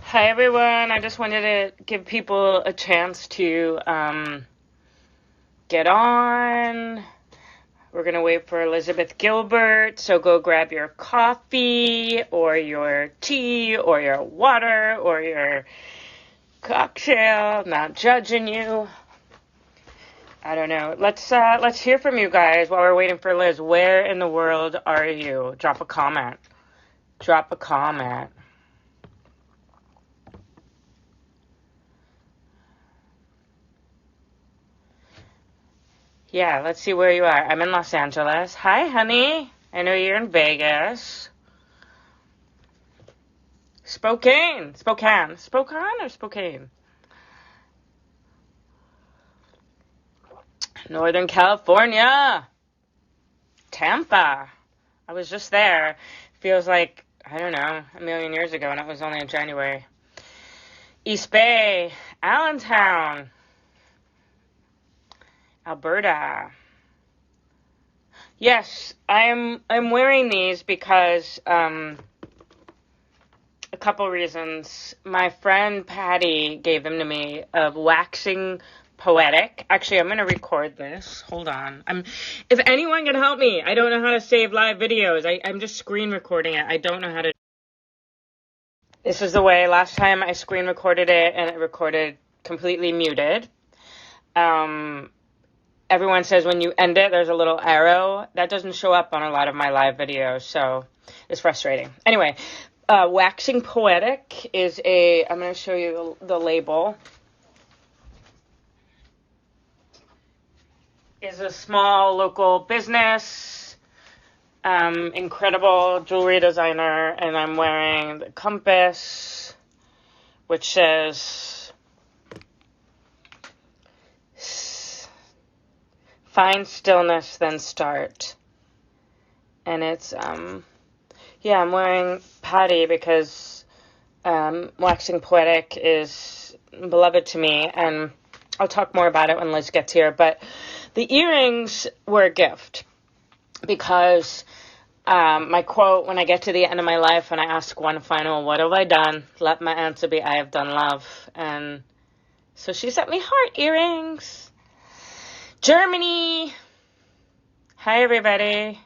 Hi everyone, I just wanted to give people a chance to get on. We're going to wait for Elizabeth Gilbert, so go grab your coffee or your tea or your water or your cocktail. I'm not judging you. I don't know. Let's hear from you guys while we're waiting for Liz. Where in the world are you? Drop a comment. Drop a comment. Yeah, let's see where you are. I'm in Los Angeles. Hi, honey. I know you're in Vegas. Spokane. Spokane or Spokane? Northern California. Tampa. I was just there. Feels like, I don't know, a million years ago, and it was only in January. East Bay. Allentown. Alberta. Yes, I'm wearing these because a couple reasons. My friend Patti gave them to me of waxing poetic. Actually, I'm going to record this. Hold on. If anyone can help me, I don't know how to save live videos. I'm just screen recording it. I don't know how to. This is the way. Last time I screen recorded it and it recorded completely muted. Everyone says when you end it, there's a little arrow. That doesn't show up on a lot of my live videos, so it's frustrating. Anyway, Waxing Poetic is I'm going to show you the label. Is a small local business, incredible jewelry designer, and I'm wearing the compass, which says, find stillness, then start. And it's, I'm wearing Patti because Waxing Poetic is beloved to me, and I'll talk more about it when Liz gets here. But the earrings were a gift because my quote when I get to the end of my life and I ask one final, what have I done? Let my answer be, I have done love. And so she sent me heart earrings. Germany. Hi, everybody.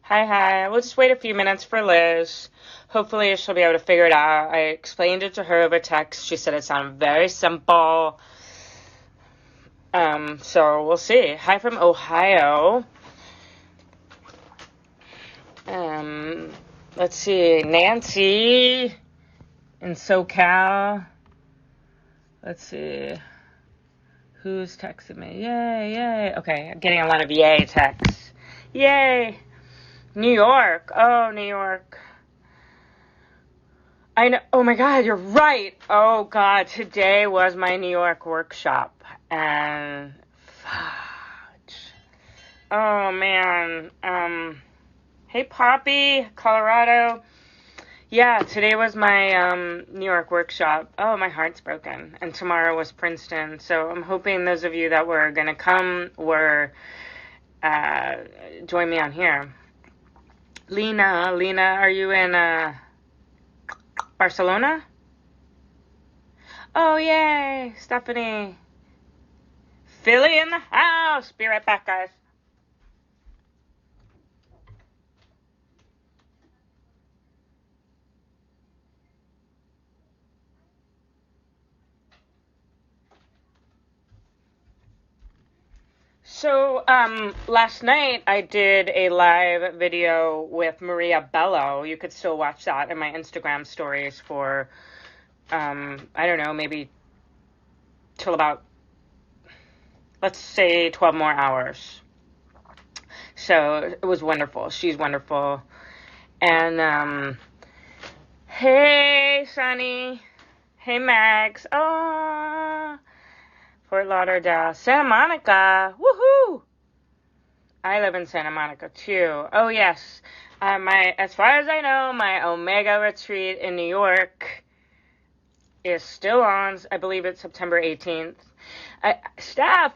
Hi. We'll just wait a few minutes for Liz. Hopefully, she'll be able to figure it out. I explained it to her over text. She said it sounded very simple. So we'll see. Hi from Ohio. Let's see. Nancy in SoCal. Let's see. Who's texting me? Yay. Okay, I'm getting a lot of yay texts. Yay. New York. Oh, New York. I know. Oh, my God, you're right. Oh, God, today was my New York workshop. And, fudge. Oh, man. Hey, Poppy, Colorado. Yeah, today was my New York workshop. Oh, my heart's broken. And tomorrow was Princeton. So I'm hoping those of you that were going to come join me on here. Lena, are you in Barcelona? Oh, yay, Stephanie. Philly in the house. Be right back, guys. So, last night I did a live video with Maria Bello. You could still watch that in my Instagram stories for, I don't know, maybe till about, let's say 12 more hours. So it was wonderful. She's wonderful. And, hey, Sunny. Hey, Max. Oh, Fort Lauderdale. Santa Monica. Woohoo! I live in Santa Monica, too. Oh, yes. As far as I know, my Omega retreat in New York is still on. I believe it's September 18th. Staff,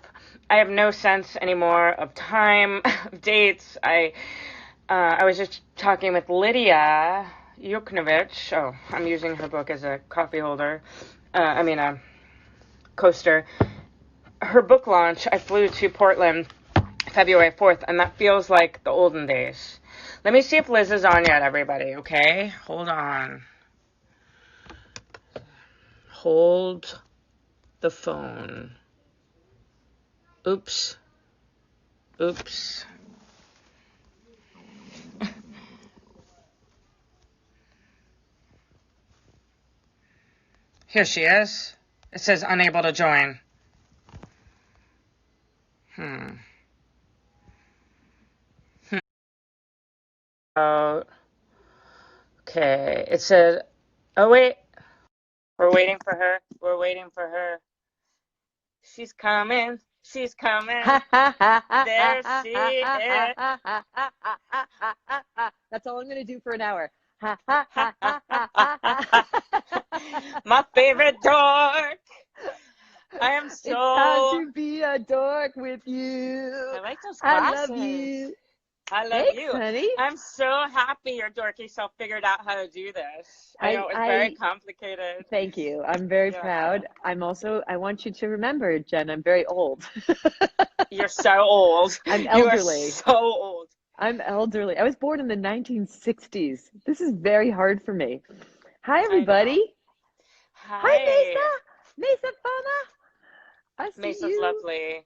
I have no sense anymore of time, of dates. I was just talking with Lydia Yuknovich. Oh, I'm using her book as a coffee holder. A coaster. Her book launch, I flew to Portland February 4th, and that feels like the olden days. Let me see if Liz is on yet, everybody, okay? Hold on. Hold the phone. Oops. Oops. Here she is. It says unable to join. Okay. It said, oh, wait. We're waiting for her. We're waiting for her. She's coming. She's coming. There she is. That's all I'm going to do for an hour. My favorite dork. I am so... It's time to be a dork with you. I like those I glasses. love you. I love Thanks, you. honey. I'm so happy your dorky self figured out how to do this. I know it's very complicated. Thank you. I'm very proud. I want you to remember, Jen, I'm very old. You're so old. I'm elderly. You are so old. I'm elderly. I was born in the 1960s. This is very hard for me. Hi, everybody. Hi, Mesa. Mesa Fauna. I see Mesa's you. lovely.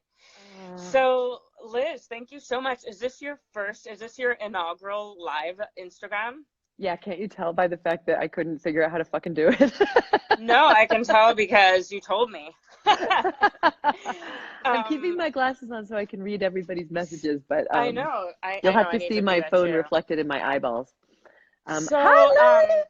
So, Liz, thank you so much. Is this your inaugural live Instagram? Yeah, can't you tell by the fact that I couldn't figure out how to fucking do it? No, I can tell because you told me. I'm keeping my glasses on so I can read everybody's messages, but I know. You'll have to see my phone reflected in my eyeballs. Hi, Lily!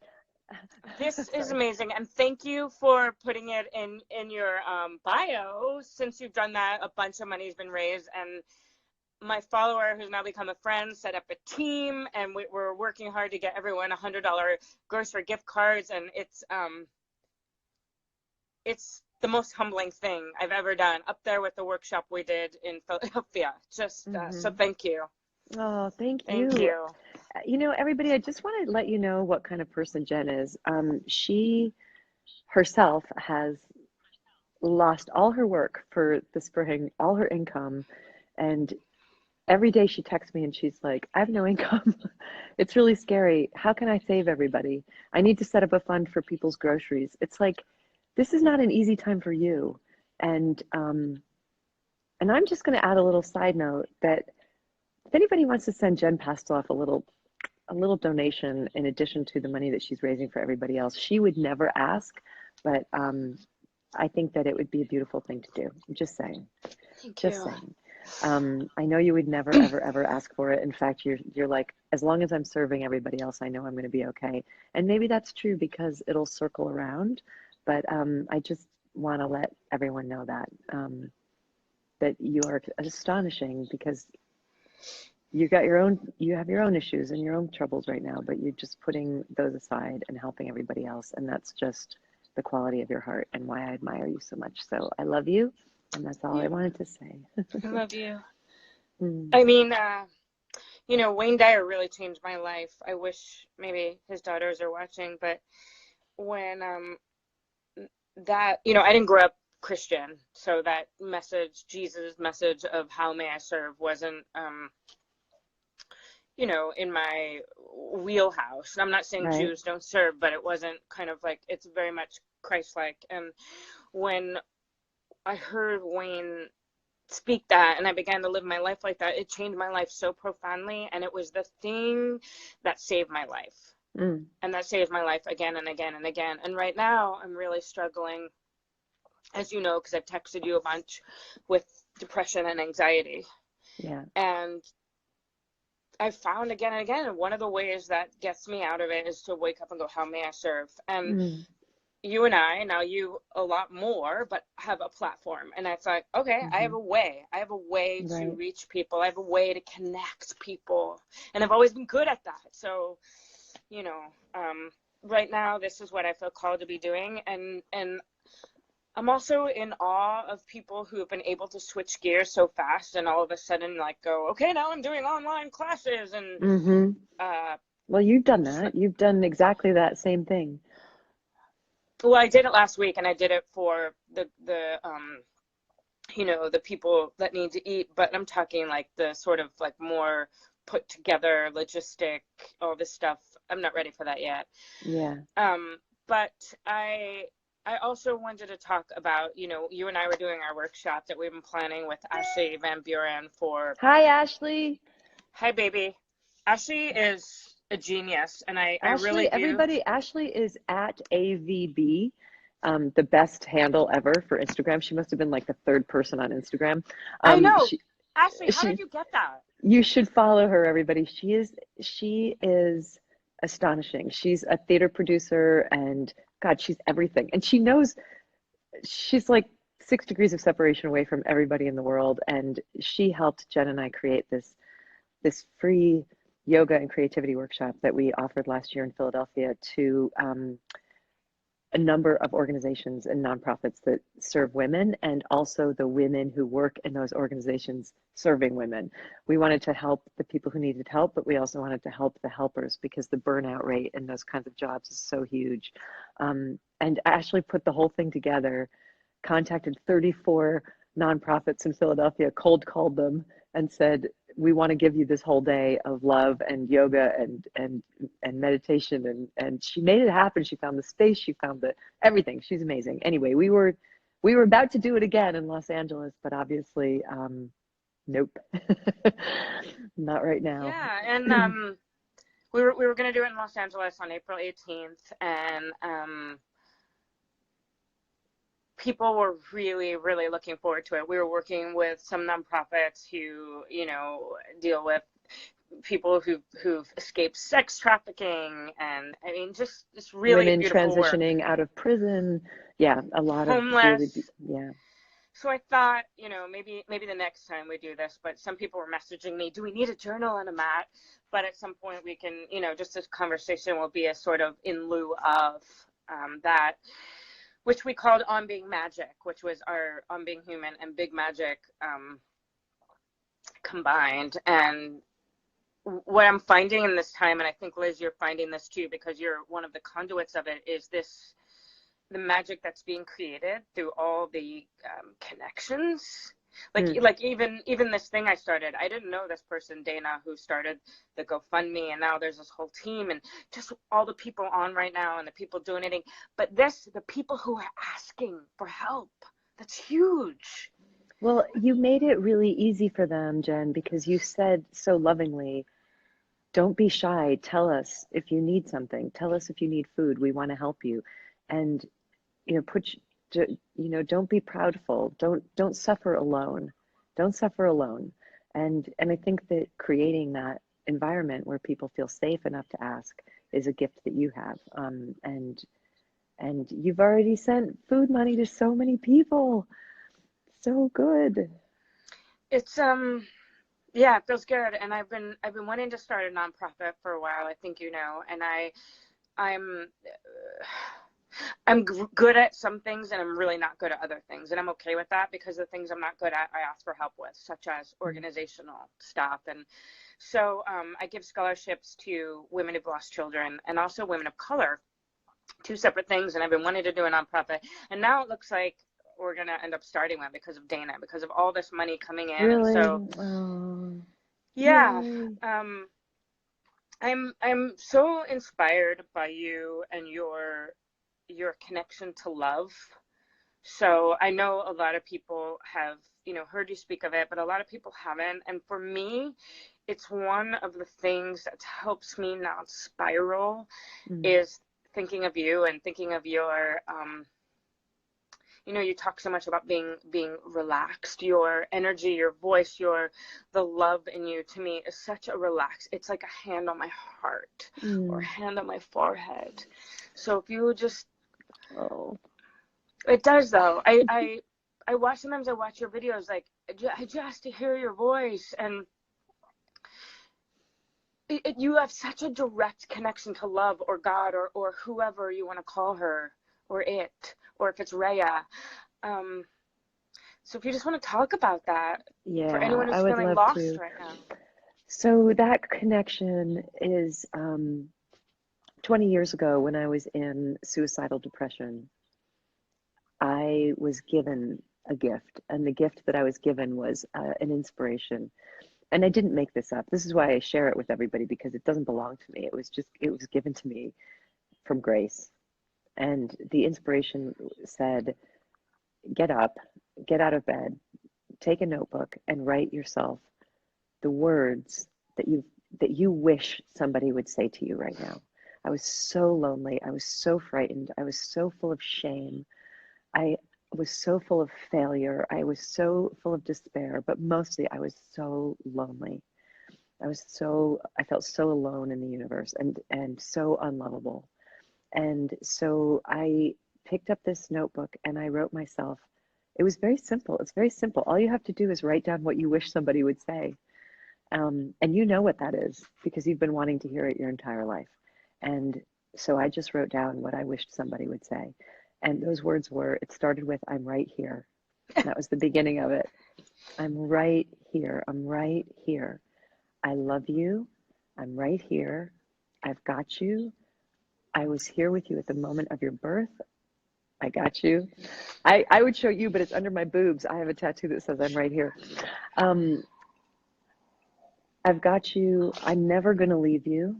This is amazing, and thank you for putting it in your bio. Since you've done that, a bunch of money has been raised, and my follower, who's now become a friend, set up a team, and we're working hard to get everyone $100 grocery gift cards, and it's the most humbling thing I've ever done, up there with the workshop we did in Philadelphia. Just so thank you. Oh, thank you. Thank you. You know, everybody, I just want to let you know what kind of person Jen is. She herself has lost all her work for the spring, all her income, and every day she texts me and she's like, I have no income. It's really scary. How can I save everybody? I need to set up a fund for people's groceries. It's like, this is not an easy time for you. And I'm just going to add a little side note that if anybody wants to send Jen Pasteloff a little donation in addition to the money that she's raising for everybody else, she would never ask, but I think that it would be a beautiful thing to do. I'm just saying. Thank you. Saying. I know you would never, ever ask for it. In fact, you're like, as long as I'm serving everybody else, I know I'm going to be okay. And maybe that's true because it'll circle around. But I just want to let everyone know that you are astonishing because you have your own issues and your own troubles right now, but you're just putting those aside and helping everybody else. And that's just the quality of your heart and why I admire you so much. So I love you. And that's all I wanted to say. I love you. I mean, Wayne Dyer really changed my life. I wish maybe his daughters are watching, but when I didn't grow up Christian, so that message, Jesus' message of how may I serve wasn't, in my wheelhouse. And I'm not saying Jews don't serve, but it wasn't kind of like, it's very much Christ-like. And when I heard Wayne speak that and I began to live my life like that, it changed my life so profoundly. And it was the thing that saved my life. And that saves my life again and again and again. And right now I'm really struggling, as you know, because I've texted you a bunch, with depression and anxiety. Yeah. And I found again and again, one of the ways that gets me out of it is to wake up and go, how may I serve? And you and I, now you a lot more, but have a platform. And it's like, okay, I have a way. I have a way to reach people. I have a way to connect people. And I've always been good at that. So, right now, this is what I feel called to be doing. And I'm also in awe of people who have been able to switch gears so fast and all of a sudden go, okay, now I'm doing online classes and Well, you've done Just that. You've done exactly that same thing. well, I did it last week, and I did it for the people that need to eat, but I'm talking like the sort of like more put together logistic, all this stuff. I'm not ready for that yet. Yeah. But I also wanted to talk about, you and I were doing our workshop that we've been planning with Ashley Van Buren for. Hi, Ashley. Hi, baby. Ashley is a genius, and I really Ashley, do. everybody, Ashley is at AVB, the best handle ever for Instagram. She must have been like the third person on Instagram. I Um, know. she, Ashley, how she, did you get that? you should follow her, everybody. She is astonishing. She's a theater producer and God, she's everything. And she knows she's like 6 degrees of separation away from everybody in the world. And she helped Jen and I create this free yoga and creativity workshop that we offered last year in Philadelphia to a number of organizations and nonprofits that serve women, and also the women who work in those organizations serving women. We wanted to help the people who needed help, but we also wanted to help the helpers because the burnout rate in those kinds of jobs is so huge. And Ashley put the whole thing together, contacted 34 nonprofits in Philadelphia, cold called them, and said, we want to give you this whole day of love and yoga and meditation, and she made it happen. She found the space, she found the everything. She's amazing. Anyway, we were about to do it again in Los Angeles, but obviously nope. Not right now. Yeah, and we were going to do it in Los Angeles on April 18th, and people were really, really looking forward to it. We were working with some nonprofits who, deal with people who've escaped sex trafficking, and I mean, just really Women beautiful work. transitioning out of prison. Yeah, a lot of really, Homeless. yeah. So I thought, maybe the next time we do this, but some people were messaging me, do we need a journal and a mat? But at some point we can, just this conversation will be a sort of in lieu of that, which we called On Being Magic, which was our On Being Human and Big Magic combined. And what I'm finding in this time, and I think, Liz, you're finding this too, because you're one of the conduits of it, is the magic that's being created through all the connections. Like even this thing I started, I didn't know this person, Dana, who started the GoFundMe, and now there's this whole team, and just all the people on right now and the people donating. But the people who are asking for help, that's huge. Well, you made it really easy for them, Jen, because you said so lovingly, don't be shy. Tell us if you need something. Tell us if you need food. We want to help you. And, don't be proudful. Don't suffer alone. Don't suffer alone. And I think that creating that environment where people feel safe enough to ask is a gift that you have. And you've already sent food money to so many people. So good. It's yeah, it feels good, and I've been wanting to start a nonprofit for a while. I think and I'm I'm good at some things, and I'm really not good at other things, and I'm okay with that, because the things I'm not good at, I ask for help with, such as organizational stuff. And so I give scholarships to women who've lost children and also women of color, two separate things. And I've been wanting to do a nonprofit, and now it looks like we're gonna end up starting one because of Dana, because of all this money coming in. And Really? so Oh, yeah, yay. I'm so inspired by you and your connection to love. So I know a lot of people have, heard you speak of it, but a lot of people haven't. And for me, it's one of the things that helps me not spiral, Mm. is thinking of you and thinking of your, you talk so much about being relaxed. Your energy, your voice, the love in you, to me, is such a relax. It's like a hand on my heart or a Mm. hand on my forehead. So if you would just, Oh. it does though. Sometimes I watch your videos, like I just to hear your voice, and you have such a direct connection to love or God or whoever you want to call her, or it, or if it's Rhea. So if you just want to talk about that for Yeah, anyone who's I would feeling love lost to. right now. So that connection is 20 years ago when I was in suicidal depression, I was given a gift, and the gift that I was given was an inspiration. And I didn't make this up. This is why I share it with everybody, because it doesn't belong to me. It was given to me from grace. And the inspiration said, get up, get out of bed, take a notebook and write yourself the words that you wish somebody would say to you right now. I was so lonely. I was so frightened. I was so full of shame. I was so full of failure. I was so full of despair, but mostly I was so lonely. I felt so alone in the universe and so unlovable. And so I picked up this notebook and I wrote myself. It was very simple. It's very simple. All you have to do is write down what you wish somebody would say. And you know what that is because you've been wanting to hear it your entire life. And so I just wrote down what I wished somebody would say. And those words were, it started with, I'm right here. That was the beginning of it. I'm right here. I'm right here. I love you. I'm right here. I've got you. I was here with you at the moment of your birth. I got you. I would show you, but it's under my boobs. I have a tattoo that says I'm right here. I've got you. I'm never going to leave you.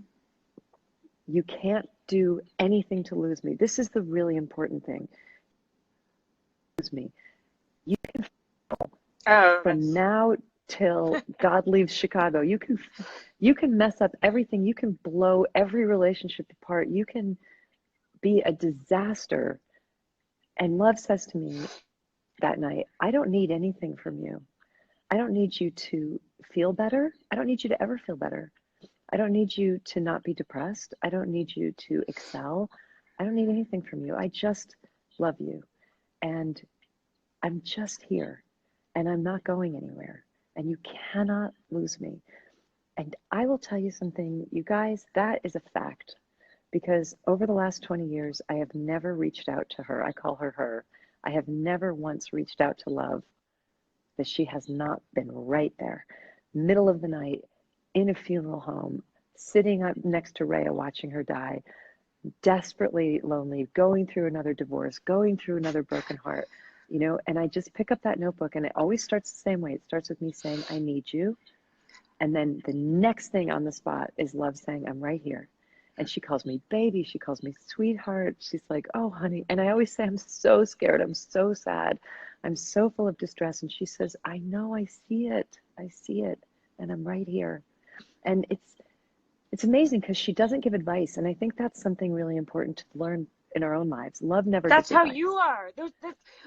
You can't do anything to lose me. This is the really important thing. Lose me. You can from now till God leaves Chicago. You can mess up everything. You can blow every relationship apart. You can be a disaster. And love says to me that night, I don't need anything from you. I don't need you to feel better. I don't need you to ever feel better. I don't need you to not be depressed. I don't need you to excel. I don't need anything from you. I just love you. And I'm just here. And I'm not going anywhere. And you cannot lose me. And I will tell you something, you guys, that is a fact. Because over the last 20 years, I have never reached out to her. I call her her. I have never once reached out to love that she has not been right there, middle of the night, in a funeral home, sitting up next to Rhea watching her die, desperately lonely, going through another divorce, going through another broken heart, you know, and I just pick up that notebook and it always starts the same way. It starts with me saying, I need you. And then the next thing on the spot is love saying, I'm right here. And she calls me baby. She calls me sweetheart. She's like, oh, honey. And I always say, I'm so scared. I'm so sad. I'm so full of distress. And she says, I know, I see it. I see it. And I'm right here. And it's amazing because she doesn't give advice. And I think that's something really important to learn in our own lives. Love never gives advice. That's how you are.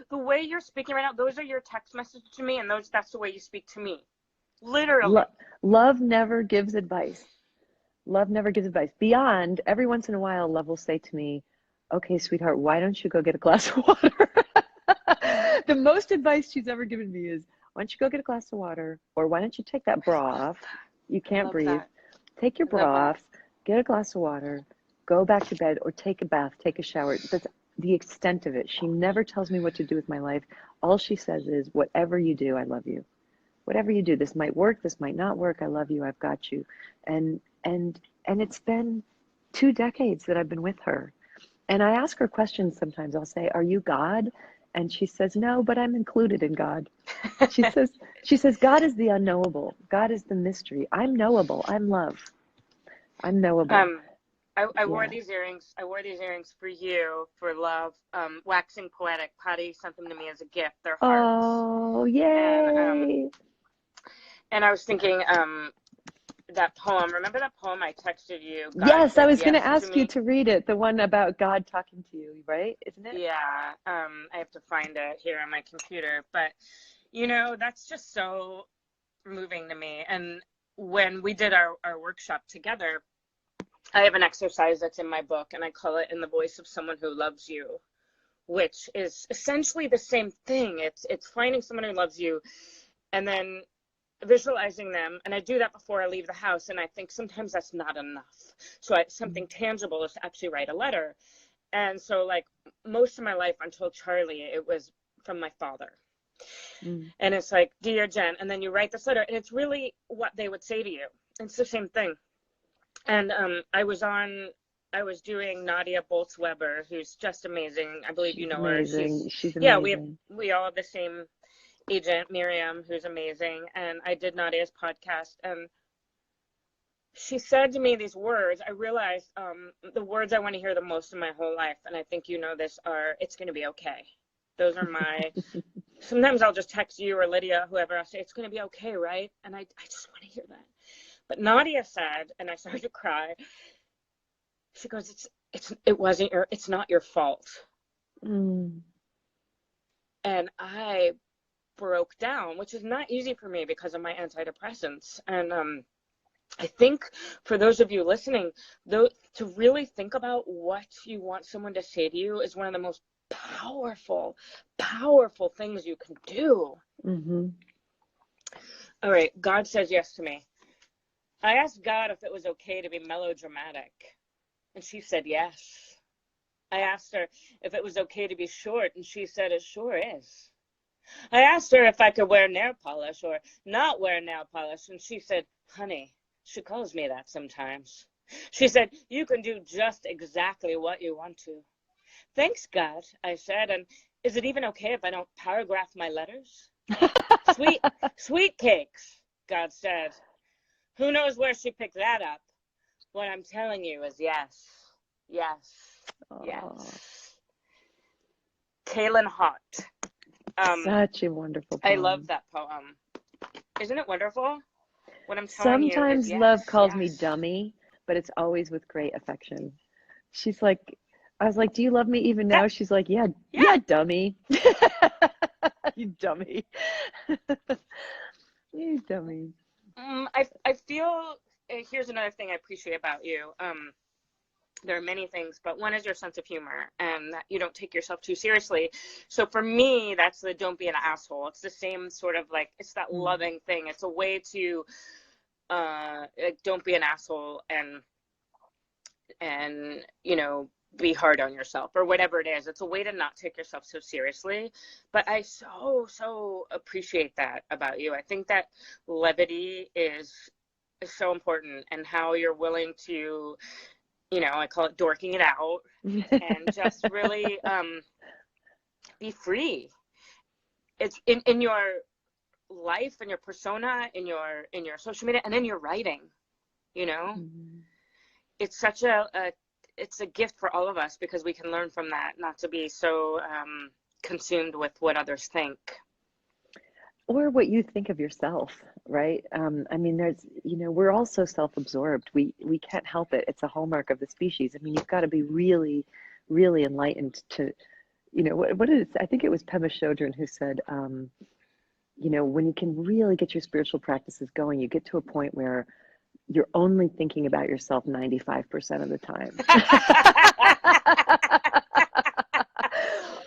The way you're speaking right now, those are your text messages to me, and that's the way you speak to me. Literally. Love never gives advice. Love never gives advice. Beyond, every once in a while, love will say to me, okay, sweetheart, why don't you go get a glass of water? The most advice she's ever given me is, why don't you go get a glass of water? Or why don't you take that bra off? You can't breathe. That. Take your bra off, get a glass of water, go back to bed, or take a bath, take a shower. That's the extent of it. She never tells me what to do with my life. All she says is, whatever you do, I love you. Whatever you do, this might work, this might not work. I love you. I've got you. And it's been 2 decades that I've been with her. And I ask her questions sometimes. I'll say, are you God? And she says, no, but I'm included in God. She says, God is the unknowable. God is the mystery. I'm knowable. I'm love. I'm knowable. I wore these earrings. I wore these earrings for you, for love. Waxing Poetic. Patti sent them to me as a gift. They're hearts. Oh, yay. And I was thinking, that poem. Remember that poem I texted you? God yes, I was yes going to ask you to read it. The one about God talking to you, right? Isn't it? Yeah. I have to find it here on my computer. But, you know, that's just so moving to me. And when we did our workshop together, I have an exercise that's in my book, and I call it In the Voice of Someone Who Loves You, which is essentially the same thing. It's finding someone who loves you and then visualizing them. And I do that before I leave the house. And I think sometimes that's not enough. So something tangible is to actually write a letter. And so like most of my life until Charlie, it was from my father. And it's like, dear Jen, and then you write this letter, and it's really what they would say to you. It's the same thing. And I was doing Nadia Boltz-Weber, who's just amazing. I believe you She's know her. amazing. She's Yeah, amazing. we all have the same agent, Miriam, who's amazing. And I did Nadia's podcast, and she said to me these words. I realized the words I want to hear the most in my whole life, and I think you know this, are "it's going to be okay." Those are my. Sometimes I'll just text you or Lydia, whoever. I'll say, "It's going to be okay, right?" And I just want to hear that. But Nadia said, and I started to cry. She goes, "It's not your fault." Mm. And I broke down, which is not easy for me because of my antidepressants. And I think for those of you listening, though, to really think about what you want someone to say to you is one of the most powerful, powerful things you can do. Mm-hmm. All right, God says yes to me. I asked God if it was okay to be melodramatic, and she said yes. I asked her if it was okay to be short, and she said it sure is. I asked her if I could wear nail polish or not wear nail polish, and she said, honey, she calls me that sometimes. She said, you can do just exactly what you want to. Thanks, God, I said, and is it even okay if I don't paragraph my letters? Sweet cakes, God said. Who knows where she picked that up? What I'm telling you is yes, yes, yes. Kaylin Hott. Such a wonderful poem. I love that poem. Isn't it wonderful? What I'm telling you is Sometimes yes, love calls yes. me dummy, but it's always with great affection. She's like, I was like, do you love me even now? She's like, yeah, dummy. You dummy. You dummy. I feel, here's another thing I appreciate about you. There are many things, but one is your sense of humor and that you don't take yourself too seriously. So for me, that's the don't be an asshole. It's the same sort of like, it's that loving thing. It's a way to don't be an asshole and you know, be hard on yourself or whatever it is. It's a way to not take yourself so seriously. But I so appreciate that about you. I think that levity is so important, and how you're willing to, you know, I call it dorking it out and just really be free. It's in your life, in your persona, in your social media, and in your writing, you know. It's such it's a gift for all of us because we can learn from that, not to be so consumed with what others think. Or what you think of yourself, right? I mean, there's, you know, we're all so self-absorbed. We can't help it. It's a hallmark of the species. I mean, you've got to be really, really enlightened to, you know, what is, I think it was Pema Chodron who said, you know, when you can really get your spiritual practices going, you get to a point where you're only thinking about yourself 95% of the time.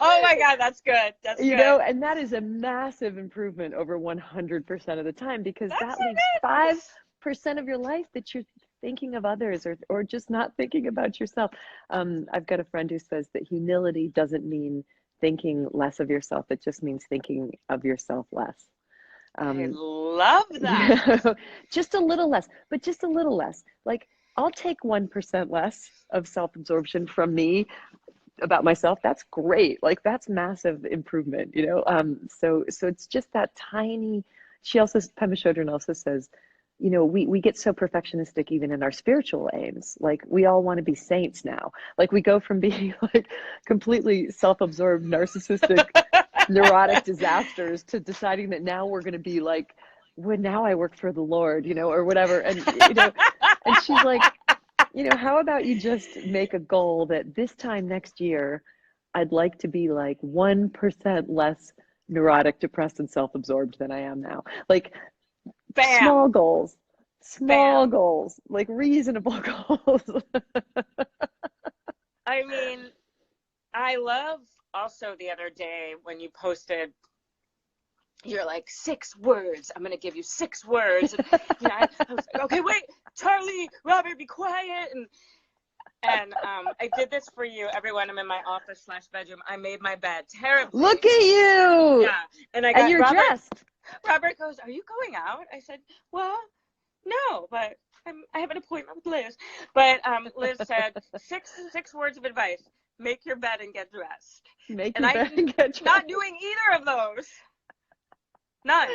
Oh my God, that's good. That's you good. know, and that is a massive improvement over 100% of the time, because That's that leaves 5% of your life that you're thinking of others or just not thinking about yourself. I've got a friend who says that humility doesn't mean thinking less of yourself. It just means thinking of yourself less. I love that. Just a little less, but just a little less. Like, I'll take 1% less of self-absorption from me about myself. That's great. Like, that's massive improvement, you know? So it's just that tiny, Pema Chodron also says, you know, we get so perfectionistic even in our spiritual aims. Like, we all want to be saints now. Like, we go from being like completely self-absorbed, narcissistic, neurotic disasters to deciding that now we're going to be like, well, now I work for the Lord, you know, or whatever. And, you know, and she's like, you know, how about you just make a goal that this time next year, I'd like to be like 1% less neurotic, depressed, and self-absorbed than I am now. Like, Bam. Small goals, like reasonable goals. I mean, I love also the other day when you posted, you're like, 6 words. I'm going to give you 6 words. And, you know, I was like, okay, wait, Charlie, Robert, be quiet. And I did this for you, everyone. I'm in my office/bedroom. I made my bed terribly. Look at you. Yeah. And I got you're dressed. Robert goes, are you going out? I said, well, No, but I have an appointment with Liz. But Liz said six words of advice: make your bed and get dressed. Make And your I bed and get not dressed. doing either of those. None.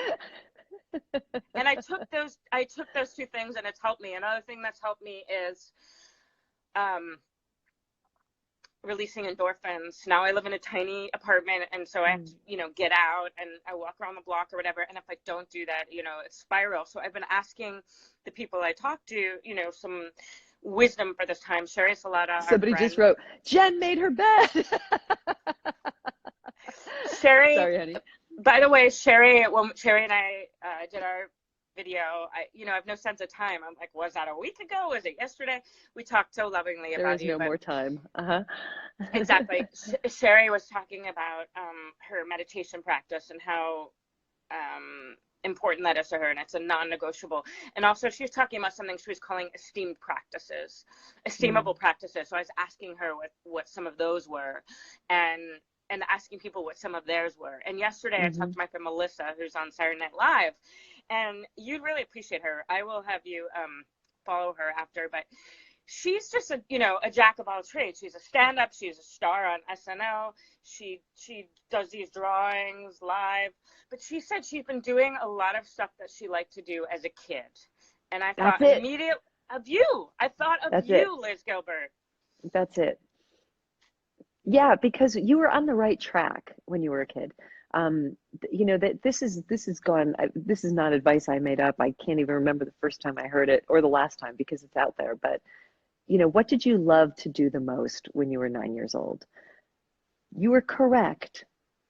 And I took those two things, and it's helped me. Another thing that's helped me is um, releasing endorphins. Now I live in a tiny apartment, and so I have to, get out and I walk around the block or whatever. And if I don't do that, it's spiral. So I've been asking the people I talk to, some wisdom for this time. Sherry Salata, our Somebody just friend. wrote, Jen made her bed. Sherry, Sorry, honey. by the way, when Sherry and I did our video, I have no sense of time. I'm like, was that a week ago? Was it yesterday? We talked so lovingly There about is you, no but more time. Uh-huh. exactly. Sherry was talking about her meditation practice and how important that is to her, and it's a non-negotiable. And also, she was talking about something she was calling esteemable practices. So I was asking her what some of those were, and asking people what some of theirs were. And yesterday, I talked to my friend Melissa, who's on Saturday Night Live, and you'd really appreciate her. I will have you follow her after, but she's just a jack of all trades. She's a stand-up. She's a star on SNL. She does these drawings live. But she said she's been doing a lot of stuff that she liked to do as a kid. And I That's thought it. immediately of you. I thought of That's it. you, Liz Gilbert. That's it. Yeah, because you were on the right track when you were a kid. That this is gone. This is not advice I made up. I can't even remember the first time I heard it or the last time because it's out there. But what did you love to do the most when you were 9 years old? You were correct.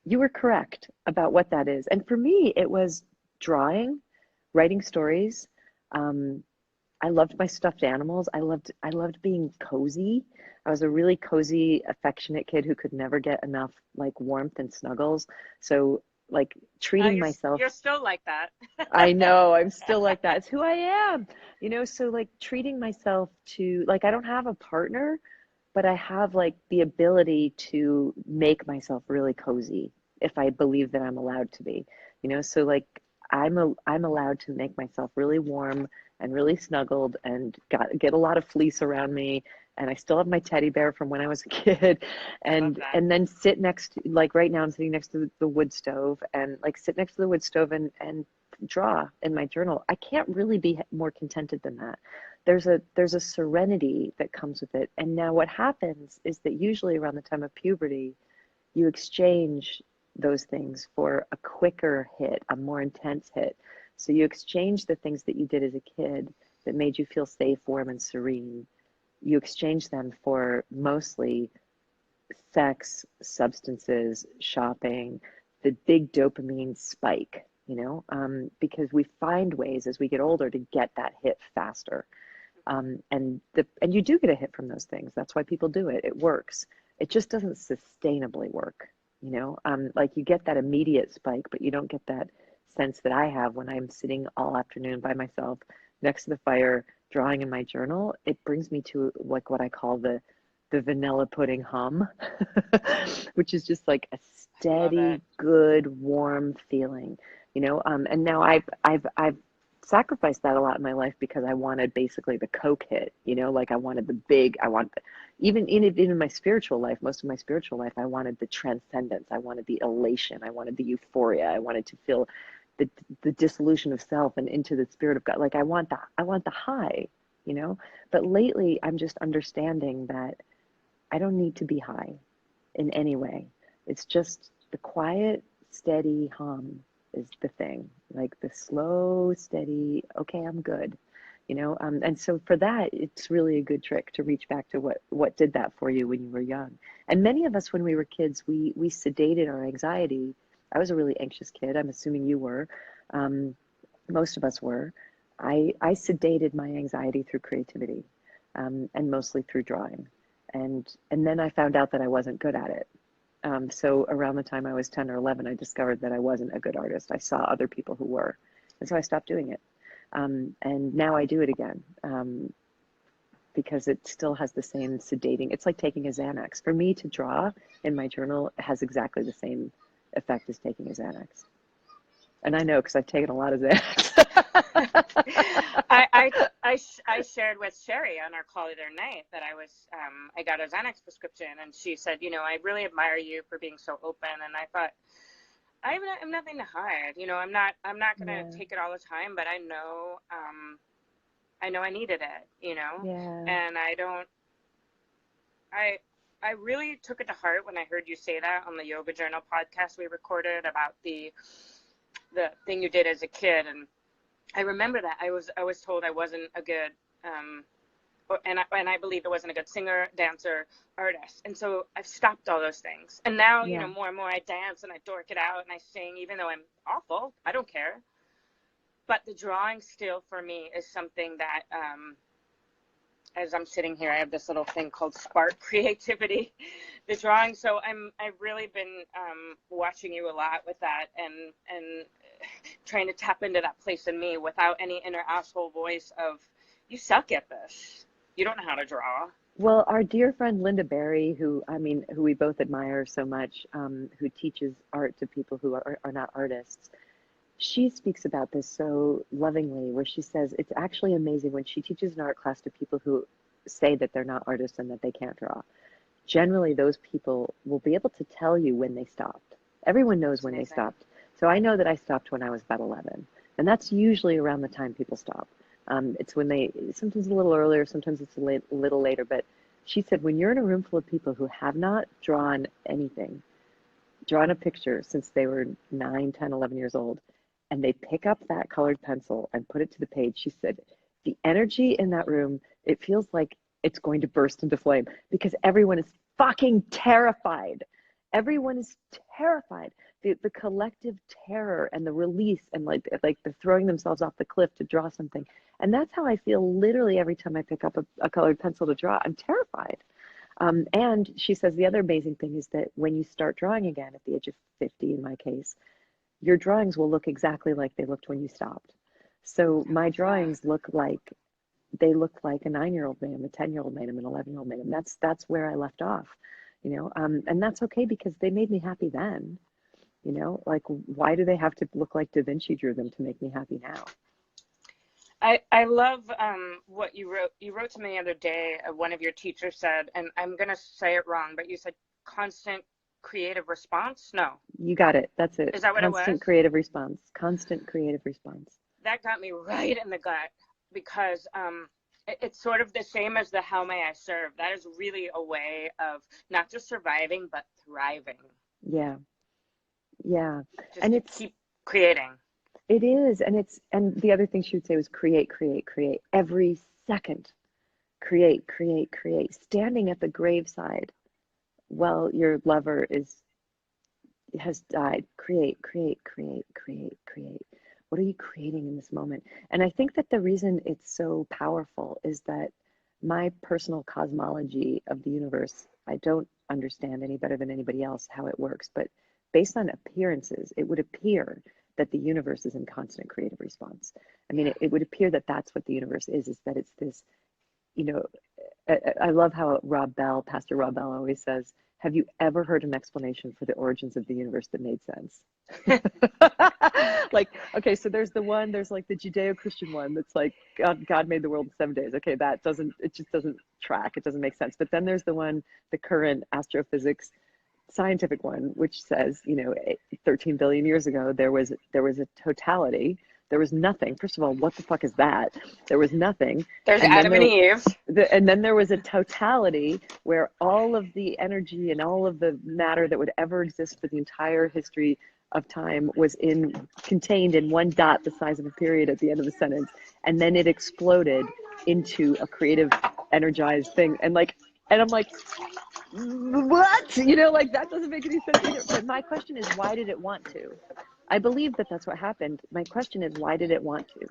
You were correct about what that is. And for me, it was drawing, writing stories. I loved my stuffed animals. I loved being cozy. I was a really cozy, affectionate kid who could never get enough like warmth and snuggles. So like treating myself. You're still like that. I know, I'm still like that. It's who I am. So like treating myself to like I don't have a partner, but I have like the ability to make myself really cozy if I believe that I'm allowed to be. So like I'm allowed to make myself really warm and really snuggled and get a lot of fleece around me, and I still have my teddy bear from when I was a kid, I love that. and then sit next to, like right now I'm sitting next to the wood stove and like sit next to the wood stove and draw in my journal. I can't really be more contented than that. There's a serenity that comes with it. And now what happens is that usually around the time of puberty, you exchange those things for a quicker hit, a more intense hit. So you exchange the things that you did as a kid that made you feel safe, warm, and serene. You exchange them for mostly sex, substances, shopping, the big dopamine spike, because we find ways as we get older to get that hit faster. And you do get a hit from those things. That's why people do it. It works. It just doesn't sustainably work, like you get that immediate spike, but you don't get that sense that I have when I'm sitting all afternoon by myself next to the fire drawing in my journal. It brings me to like what I call the vanilla pudding hum, which is just like a steady, good, warm feeling, and now I've sacrificed that a lot in my life because I wanted basically the Coke hit, like I wanted even in my spiritual life, most of my spiritual life, I wanted the transcendence. I wanted the elation. I wanted the euphoria. I wanted to feel the dissolution of self and into the spirit of God. Like I want the high, but lately I'm just understanding that I don't need to be high in any way. It's just the quiet, steady hum is the thing, like the slow, steady, okay, I'm good, and so for that, it's really a good trick to reach back to what did that for you when you were young. And many of us, when we were kids, we sedated our anxiety. I was a really anxious kid. I'm assuming you were. Most of us were. I sedated my anxiety through creativity, and mostly through drawing. And then I found out that I wasn't good at it. So around the time I was 10 or 11, I discovered that I wasn't a good artist. I saw other people who were. And so I stopped doing it. And now I do it again, because it still has the same sedating. It's like taking a Xanax. For me to draw in my journal has exactly the same effect as taking a Xanax. And I know because I've taken a lot of Xanax. I shared with Sherry on our call the other night that I got a Xanax prescription, and she said, I really admire you for being so open. And I thought, I have nothing to hide. I'm not gonna Yeah. take it all the time, but I know I needed it. Yeah. And I really took it to heart when I heard you say that on the Yoga Journal podcast we recorded about the thing you did as a kid. And I remember that I was told I wasn't a good and I believed I wasn't a good singer, dancer, artist. And so I've stopped all those things. And now, Yeah. more and more I dance and I dork it out and I sing, even though I'm awful. I don't care. But the drawing still for me is something that, as I'm sitting here, I have this little thing called Spark Creativity, the drawing. So I've really been watching you a lot with that and trying to tap into that place in me without any inner asshole voice of, you suck at this. You don't know how to draw. Well, our dear friend Linda Berry, who we both admire so much, who teaches art to people who are not artists, she speaks about this so lovingly, where she says it's actually amazing when she teaches an art class to people who say that they're not artists and that they can't draw. Generally, those people will be able to tell you when they stopped. Everyone knows when they stopped. So I know that I stopped when I was about 11, and that's usually around the time people stop. It's when sometimes a little earlier, sometimes it's a little later, but she said when you're in a room full of people who have not drawn anything, drawn a picture since they were 9, 10, 11 years old, and they pick up that colored pencil and put it to the page, she said, the energy in that room, it feels like it's going to burst into flame because everyone is fucking terrified. Everyone is terrified. The collective terror and the release and like the throwing themselves off the cliff to draw something. And that's how I feel literally every time I pick up a colored pencil to draw. I'm terrified. And she says the other amazing thing is that when you start drawing again at the age of 50, in my case, your drawings will look exactly like they looked when you stopped. So my drawings look like a 9-year-old made them, a 10-year-old made them, an 11-year-old made them. That's where I left off, and that's okay because they made me happy then. Like, why do they have to look like Da Vinci drew them to make me happy now? I love what you wrote. You wrote to me the other day, one of your teachers said, and I'm going to say it wrong, but you said constant creative response? No. You got it. That's it. Is that what it was? Constant creative response. Constant creative response. That got me right in the gut because it's sort of the same as the how may I serve. That is really a way of not just surviving, but thriving. Yeah. Yeah. Just and to keep creating. It is. And the other thing she would say was create every second. Create. Standing at the graveside while your lover has died. Create. What are you creating in this moment? And I think that the reason it's so powerful is that my personal cosmology of the universe, I don't understand any better than anybody else how it works, but based on appearances, it would appear that the universe is in constant creative response. I mean, it would appear that that's what the universe is that it's this, I love how Pastor Rob Bell always says, have you ever heard an explanation for the origins of the universe that made sense? Like, okay, so there's like the Judeo-Christian one that's like, God made the world in 7 days. Okay, it just doesn't track. It doesn't make sense. But then there's the current astrophysics scientific one, which says, 13 billion years ago, there was a totality. There was nothing. First of all, what the fuck is that? There was nothing. There's Adam and Eve. And then there was a totality where all of the energy and all of the matter that would ever exist for the entire history of time was contained in one dot the size of a period at the end of the sentence. And then it exploded into a creative, energized thing. And I'm like, what? That doesn't make any sense either. But my question is, why did it want to? I believe that that's what happened. My question is, why did it want to?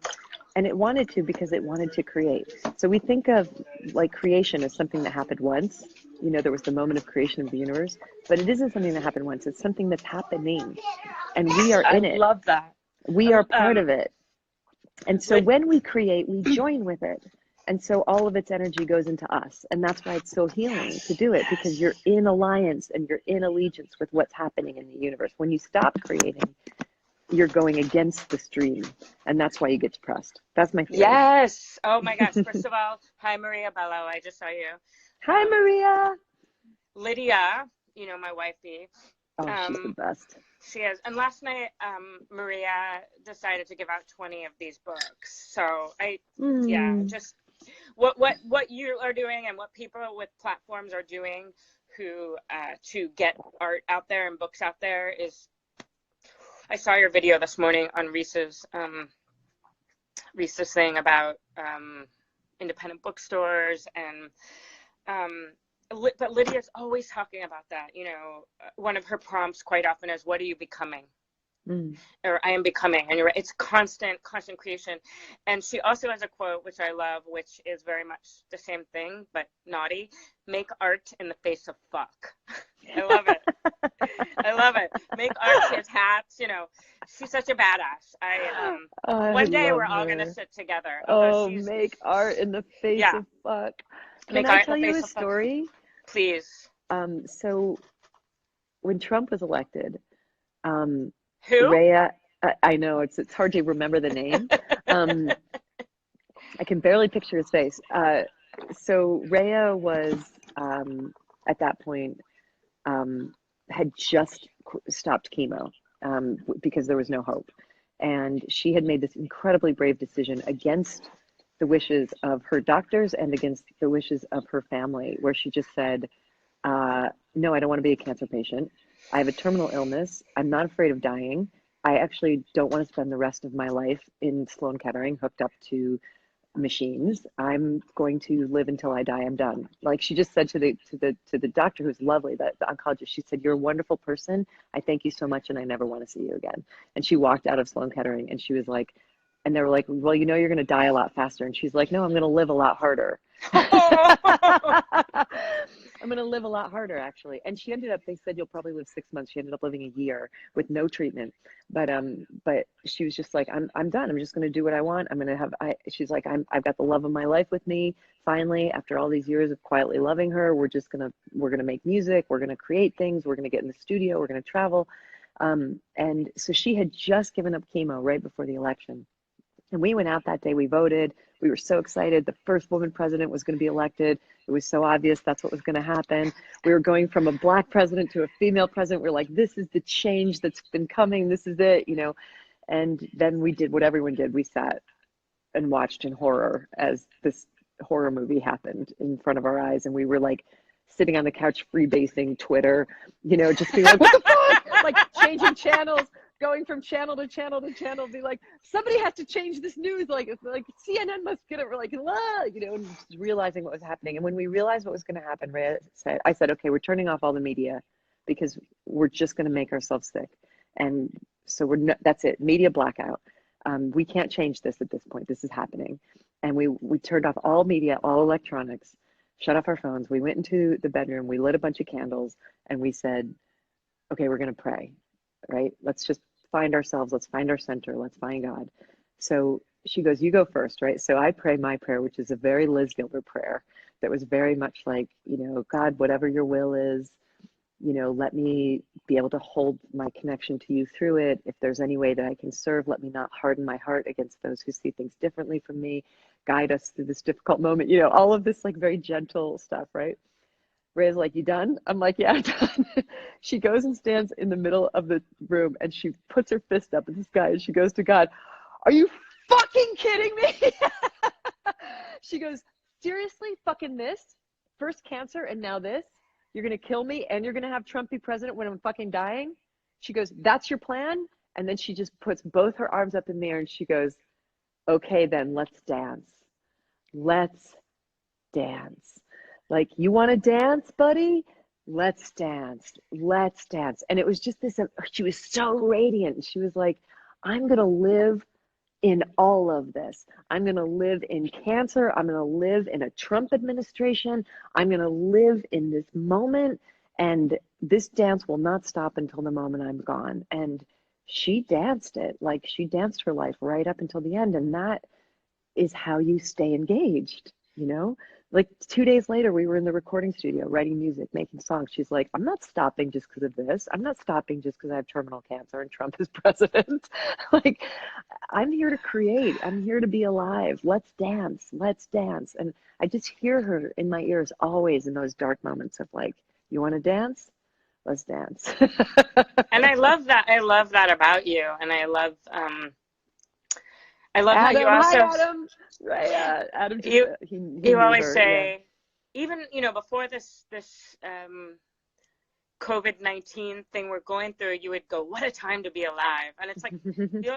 And it wanted to because it wanted to create. So we think of creation as something that happened once. There was the moment of creation of the universe, but it isn't something that happened once. It's something that's happening, and we are in it. I love that. We are part of it. And so when we create, we join with it. And so all of its energy goes into us. And that's why it's so healing to do it, because you're in alliance and you're in allegiance with what's happening in the universe. When you stop creating, you're going against the stream, and that's why you get depressed. That's my theory. Yes. Oh my gosh. First of all, hi Maria Bello. I just saw you. Hi, Maria. Lydia, you know, my wifey. Oh, she's the best. She is. And last night, Maria decided to give out 20 of these books. So yeah, just what you are doing and what people with platforms are doing who to get art out there and books out there is. I saw your video this morning on Reese's thing about independent bookstores and but Lydia's always talking about that. You know, one of her prompts quite often is, "What are you becoming?" Or "I am becoming." And you're right, it's constant creation. And she also has a quote which I love, which is very much the same thing but naughty: "Make art in the face of fuck." I love it. I love it. Make art. She has hats. You know, she's such a badass. One day we're all gonna sit together. Make art in the face of fuck. Can Make I art tell in the you face a of fuck. story? Please. So when Trump was elected, Who? Rhea, I know it's hard to remember the name. I can barely picture his face. So Rhea was at that point had just stopped chemo because there was no hope, and she had made this incredibly brave decision against the wishes of her doctors and against the wishes of her family, where she just said, no, I don't want to be a cancer patient. I have a terminal illness. I'm not afraid of dying. I actually don't want to spend the rest of my life in Sloan Kettering hooked up to machines. I'm going to live until I die. I'm done. Like she just said to the doctor, who's lovely, the oncologist, she said, "You're a wonderful person. I thank you so much, and I never want to see you again." And she walked out of Sloan Kettering, and she was like, and they were like, "Well, you know, you're going to die a lot faster." And she's like, "No, I'm going to live a lot harder." I'm going to live a lot harder, actually. And she ended up, they said, "You'll probably live 6 months." She ended up living a year with no treatment. But she was just like, I'm done. I'm just going to do what I want. I'm going to have, she's like, I've got the love of my life with me. Finally, after all these years of quietly loving her, we're going to make music. We're going to create things. We're going to get in the studio. We're going to travel. And so she had just given up chemo right before the election. And we went out that day, we voted. We were so excited. The first woman president was going to be elected. It was so obvious that's what was going to happen. We were going from a black president to a female president. We're like, this is the change that's been coming. This is it, you know. And then we did what everyone did. We sat and watched in horror as this horror movie happened in front of our eyes. And we were like sitting on the couch freebasing Twitter, you know, just being like, what the fuck? Like changing channels, going from channel to channel to channel, be like, somebody has to change this news, like CNN must get it, we're like, ah, you know, and just realizing what was happening. And when we realized what was going to happen, I said, okay, we're turning off all the media because we're just going to make ourselves sick. And so that's it, media blackout. We can't change this at this point. This is happening. And we turned off all media, all electronics, shut off our phones. We went into the bedroom, we lit a bunch of candles, and we said, okay, we're going to pray, right? Let's just find ourselves. Let's find our center. Let's find God. So she goes, you go first, right? So I pray my prayer, which is a very Liz Gilbert prayer that was very much like, you know, God, whatever your will is, you know, let me be able to hold my connection to you through it. If there's any way that I can serve, let me not harden my heart against those who see things differently from me. Guide us through this difficult moment. You know, all of this like very gentle stuff, right? Ray's like, you done? I'm like, yeah, I'm done. She goes and stands in the middle of the room and she puts her fist up at the sky and she goes to God, are you fucking kidding me? She goes, seriously, fucking this? First cancer and now this? You're going to kill me and you're going to have Trump be president when I'm fucking dying? She goes, that's your plan? And then she just puts both her arms up in the air and she goes, okay, then let's dance. Let's dance. Like, you want to dance, buddy? Let's dance. Let's dance. And it was just this, she was so radiant. She was like, I'm going to live in all of this. I'm going to live in cancer. I'm going to live in a Trump administration. I'm going to live in this moment. And this dance will not stop until the moment I'm gone. And she danced it. Like, she danced her life right up until the end. And that is how you stay engaged, you know? Like 2 days later, we were in the recording studio writing music, making songs. She's like, I'm not stopping just because of this. I'm not stopping just because I have terminal cancer and Trump is president. Like, I'm here to create. I'm here to be alive. Let's dance. Let's dance. And I just hear her in my ears always in those dark moments of like, you want to dance? Let's dance. And I love that. I love that about you. And I love how you Adam, hi also, Adam. Right, Adam just you, he you knew always her. Yeah. say, even, before this, COVID-19 thing we're going through, you would go, what a time to be alive. And it's like,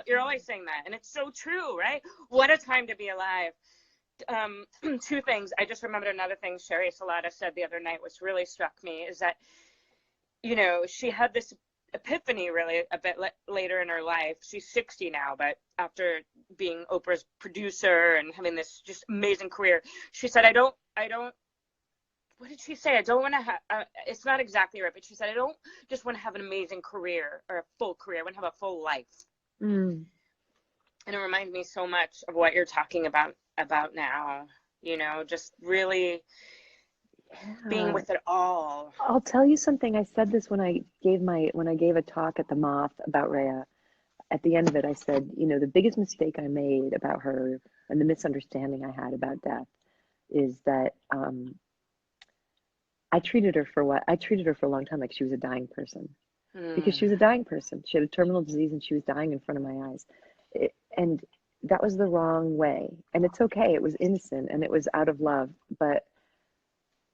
you're always saying that. And it's so true, right? What a time to be alive. Two things. I just remembered another thing Sherry Salata said the other night, which really struck me, is that, she had this epiphany really a bit later in her life. She's 60 now, but after being Oprah's producer and having this just amazing career, she said, I don't, what did she say? I don't want to have, it's not exactly right, but she said, I don't just want to have an amazing career or a full career. I want to have a full life. Mm. And it reminds me so much of what you're talking about now, just really being with it all. I'll tell you something. I said this when I gave a talk at the Moth about Rhea. At the end of it, I said, the biggest mistake I made about her and the misunderstanding I had about death is that I treated her for a long time like she was a dying person, because she was a dying person. She had a terminal disease and she was dying in front of my eyes. And that was the wrong way. And it's okay. It was innocent and it was out of love. But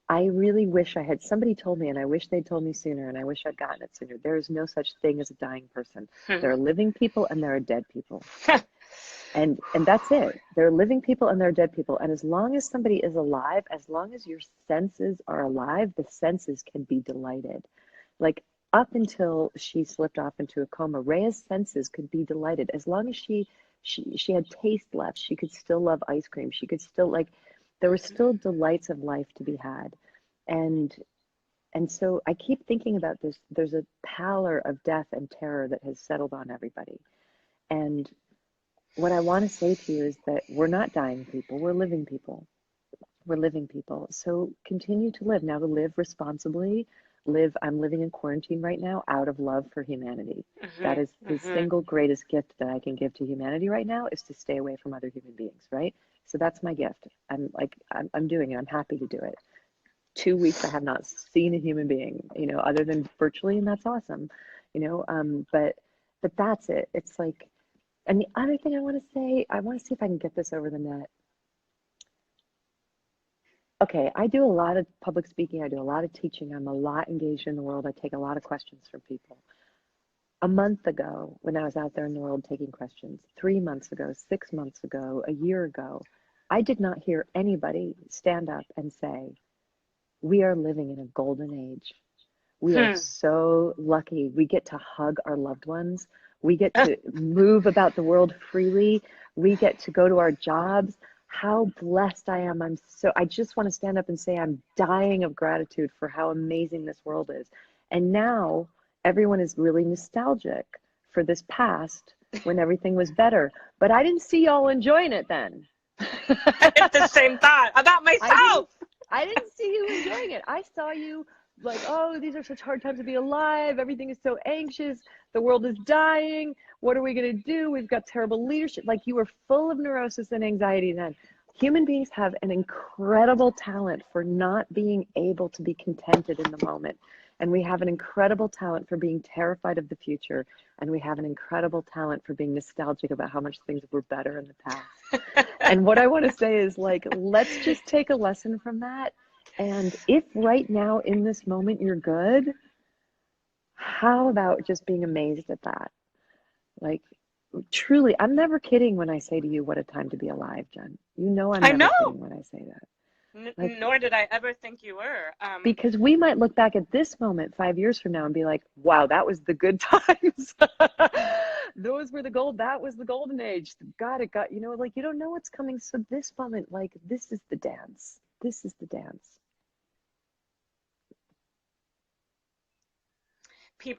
I really wish somebody told me, and I wish they'd told me sooner, and I wish I'd gotten it sooner. There is no such thing as a dying person. There are living people and there are dead people. And that's it. There are living people and there are dead people. And as long as somebody is alive, as long as your senses are alive, the senses can be delighted. Like up until she slipped off into a coma, Rhea's senses could be delighted. As long as she had taste left, she could still love ice cream. She could still there were still delights of life to be had. And so I keep thinking about this. There's a pallor of death and terror that has settled on everybody. And what I want to say to you is that we're not dying people, we're living people. We're living people. So continue to live. Now, to live responsibly, I'm living in quarantine right now out of love for humanity. That is the single greatest gift that I can give to humanity right now, is to stay away from other human beings, right? So that's my gift. I'm doing it. I'm happy to do it. 2 weeks I have not seen a human being, other than virtually, and that's awesome, but that's it. It's like, and the other thing I want to see if I can get this over the net. Okay, I do a lot of public speaking. I do a lot of teaching. I'm a lot engaged in the world. I take a lot of questions from people. A month ago, when I was out there in the world taking questions, 3 months ago, 6 months ago, a year ago, I did not hear anybody stand up and say, we are living in a golden age. We are so lucky. We get to hug our loved ones. We get to move about the world freely. We get to go to our jobs. How blessed I am. I just want to stand up and say I'm dying of gratitude for how amazing this world is. And now everyone is really nostalgic for this past when everything was better. But I didn't see y'all enjoying it then. I had the same thought about myself. I didn't see you enjoying it. I saw you like, oh, these are such hard times to be alive. Everything is so anxious. The world is dying. What are we going to do? We've got terrible leadership. Like, you were full of neurosis and anxiety then. Human beings have an incredible talent for not being able to be contented in the moment. And we have an incredible talent for being terrified of the future. And we have an incredible talent for being nostalgic about how much things were better in the past. And what I want to say is, like, let's just take a lesson from that. And if right now in this moment you're good, how about just being amazed at that? Like, truly, I'm never kidding when I say to you, what a time to be alive, Jen. I'm never kidding when I say that. Nor did I ever think you were. Because we might look back at this moment 5 years from now and be like, wow, that was the good times. That was the golden age. God, you don't know what's coming. So this moment, like, this is the dance. This is the dance.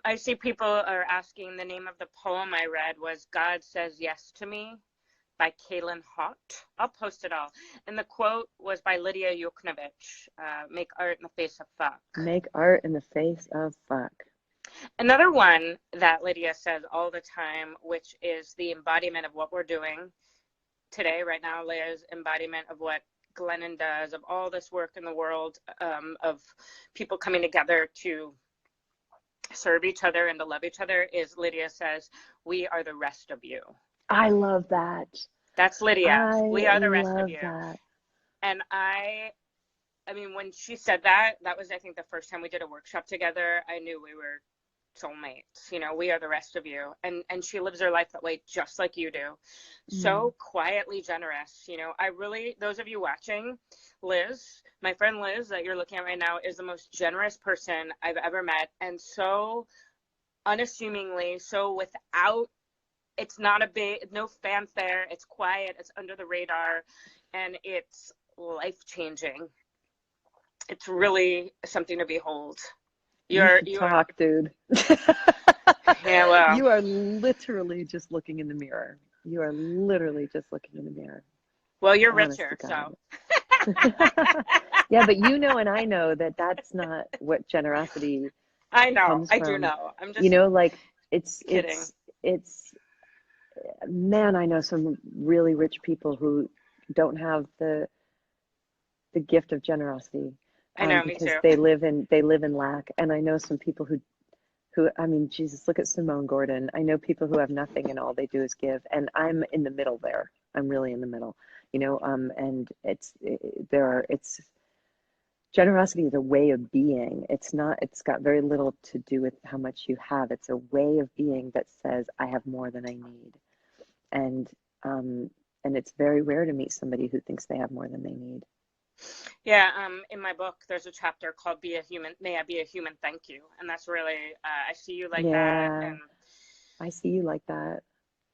I see people are asking, the name of the poem I read was God Says Yes to Me by Kaylin Hott. I'll post it all. And the quote was by Lydia Yuknovich, make art in the face of fuck. Make art in the face of fuck. Another one that Lydia says all the time, which is the embodiment of what we're doing today, right now, Lydia's embodiment of what Glennon does, of all this work in the world, of people coming together to serve each other and to love each other, is Lydia says, we are the rest of you. I love that. That's Lydia. We are the rest of you. That. And I mean, when she said that, that was, I think, the first time we did a workshop together. I knew we were soulmates. You know, we are the rest of you. And she lives her life that way just like you do. So quietly generous. You know, I really, those of you watching, Liz, my friend Liz that you're looking at right now, is the most generous person I've ever met. And so unassumingly, so without, it's not a big, no fanfare. It's quiet. It's under the radar. And it's life-changing. It's really something to behold. You talk, dude. Yeah, well. You are literally just looking in the mirror. You are literally just looking in the mirror. Well, you're richer, so. Yeah, but you know, and I know that that's not what generosity. I know. Comes I from. do know. I'm just. You know, like it's kidding. It's. Man, I know some really rich people who don't have the gift of generosity. I know, because me too. they live in lack. And I know some people who, I mean, Jesus, look at Simone Gordon. I know people who have nothing and all they do is give. And I'm in the middle there. I'm really in the middle, you know, and generosity is a way of being. It's got very little to do with how much you have. It's a way of being that says, I have more than I need. And it's very rare to meet somebody who thinks they have more than they need. Yeah, in my book, there's a chapter called "Be a Human." May I be a human? Thank you. And that's really, I see you like that. And I see you like that.